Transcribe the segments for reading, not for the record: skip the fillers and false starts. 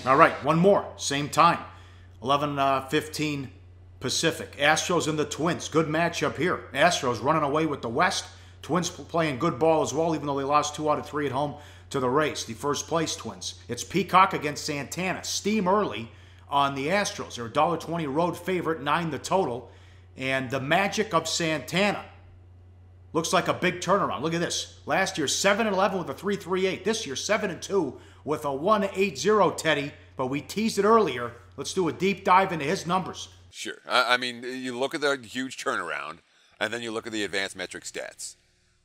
All right, one more, same time, 11:15 Pacific. Astros and the Twins, good matchup here. Astros running away with the West. Twins playing good ball as well, even though they lost 2 out of 3 at home to the Rays, the first place Twins. It's Peacock against Santana. Steam early on the Astros. They're a $1.20 road favorite, 9 the total. And the magic of Santana looks like a big turnaround. Look at this. Last year, 7-11 with a 3.38. This year, 7-2 with a 1.80, Teddy. But we teased it earlier. Let's do a deep dive into his numbers. Sure. I mean, you look at the huge turnaround, and then you look at the advanced metric stats.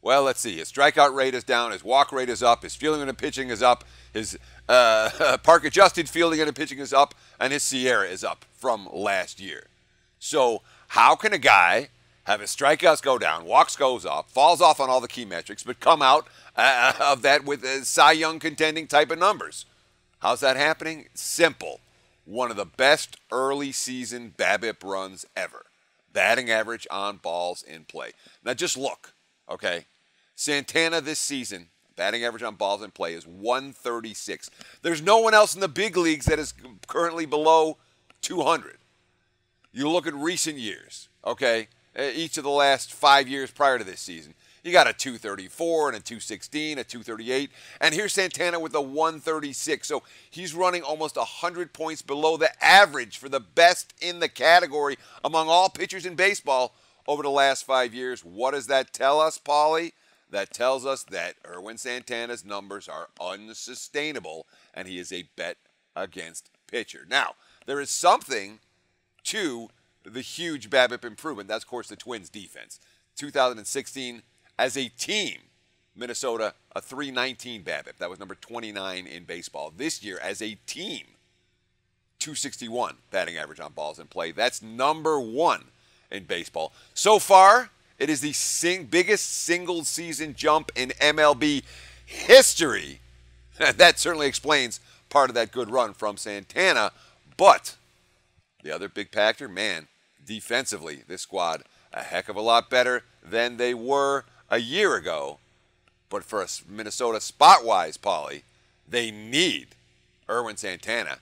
Well, let's see. His strikeout rate is down. His walk rate is up. His fielding and pitching is up. His park-adjusted fielding and pitching is up. And his Sierra is up from last year. So how can a guy have his strikeouts go down, walks goes up, falls off on all the key metrics, but come out of that with Cy Young contending type of numbers? How's that happening? Simple. One of the best early season BABIP runs ever. Batting average on balls in play. Now just look, okay? Santana this season, batting average on balls in play is 136. There's no one else in the big leagues that is currently below 200. You look at recent years, okay? Each of the last 5 years prior to this season. You got a 234 and a 216, a 238. And here's Santana with a 136. So he's running almost 100 points below the average for the best in the category among all pitchers in baseball over the last 5 years. What does that tell us, Pauly? That tells us that Ervin Santana's numbers are unsustainable and he is a bet against pitcher. Now, there is something to the huge BABIP improvement. That's, of course, the Twins defense. 2016, as a team, Minnesota, a 319 BABIP. That was number 29 in baseball. This year, as a team, 261 batting average on balls in play. That's number 1 in baseball. So far, it is the biggest single-season jump in MLB history. That certainly explains part of that good run from Santana. But the other big factor, man, defensively, this squad a heck of a lot better than they were a year ago. But for Minnesota spot-wise, Pauly, they need Ervin Santana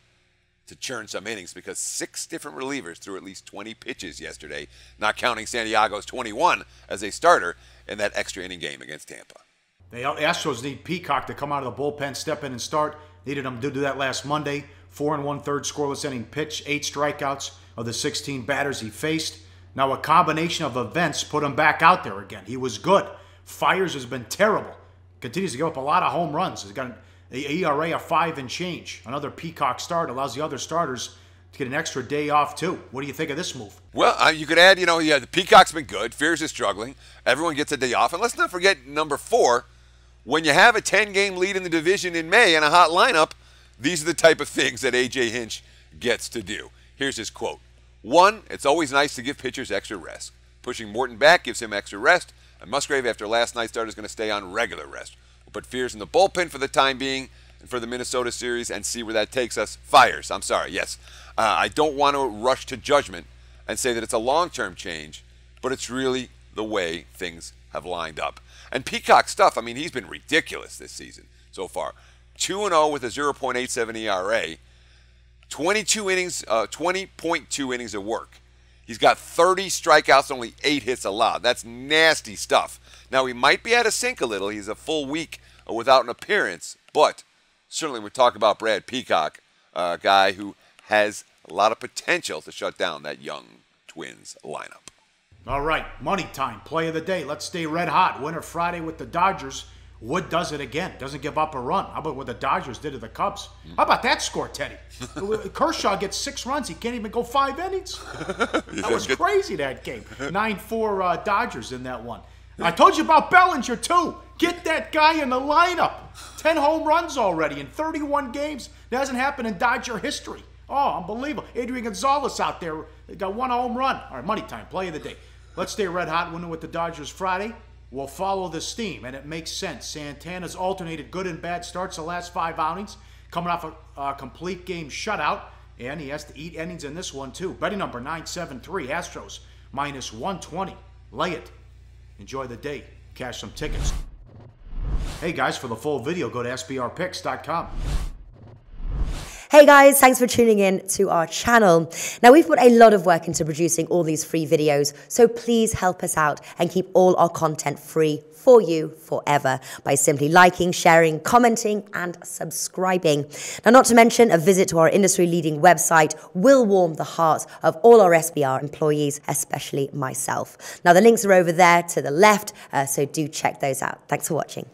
to churn some innings because 6 different relievers threw at least 20 pitches yesterday, not counting Santiago's 21 as a starter in that extra inning game against Tampa. The Astros need Peacock to come out of the bullpen, step in and start. Needed him to do that last Monday. 4 1/3 scoreless inning pitch, 8 strikeouts of the 16 batters he faced. Now a combination of events put him back out there again. He was good. Fires has been terrible. Continues to give up a lot of home runs. He's got an ERA of 5 and change. Another Peacock start allows the other starters to get an extra day off too. What do you think of this move? Well, you could add, the Peacock's been good. Fears is struggling. Everyone gets a day off. And let's not forget number 4. When you have a 10-game lead in the division in May and a hot lineup, these are the type of things that A.J. Hinch gets to do. Here's his quote. 1, it's always nice to give pitchers extra rest. Pushing Morton back gives him extra rest, and Musgrave, after last night's start, is going to stay on regular rest. We'll put Fears in the bullpen for the time being and for the Minnesota series and see where that takes us. Fires, I'm sorry, yes. I don't want to rush to judgment and say that it's a long-term change, but it's really the way things have lined up. And Peacock stuff, I mean, he's been ridiculous this season so far. 2-0 with a 0.87 ERA. 20.2 innings of work. He's got 30 strikeouts, only 8 hits allowed. That's nasty stuff. Now, he might be out of sync a little. He's a full week without an appearance. But certainly we're talking about Brad Peacock, a guy who has a lot of potential to shut down that young Twins lineup. All right, money time, play of the day. Let's stay red hot. Winner Friday with the Dodgers. Wood does it again. Doesn't give up a run. How about what the Dodgers did to the Cubs? How about that score, Teddy? Kershaw gets 6 runs. He can't even go 5 innings. That was crazy, that game. 9-4 Dodgers in that one. I told you about Bellinger, too. Get that guy in the lineup. 10 home runs already in 31 games. That hasn't happened in Dodger history. Oh, unbelievable. Adrian Gonzalez out there got 1 home run. All right, money time, play of the day. Let's stay red hot. Winner with the Dodgers Friday. We'll follow the steam, and it makes sense. Santana's alternated good and bad starts the last 5 outings, coming off a complete game shutout, and he has to eat innings in this one, too. Betting number 973, Astros, minus 120. Lay it. Enjoy the day. Cash some tickets. Hey, guys, for the full video, go to sbrpicks.com. Hey guys, thanks for tuning in to our channel. Now we've put a lot of work into producing all these free videos, so please help us out and keep all our content free for you forever by simply liking, sharing, commenting, and subscribing. Now, not to mention, a visit to our industry-leading website will warm the hearts of all our SBR employees, especially myself. Now, the links are over there to the left, so do check those out. Thanks for watching.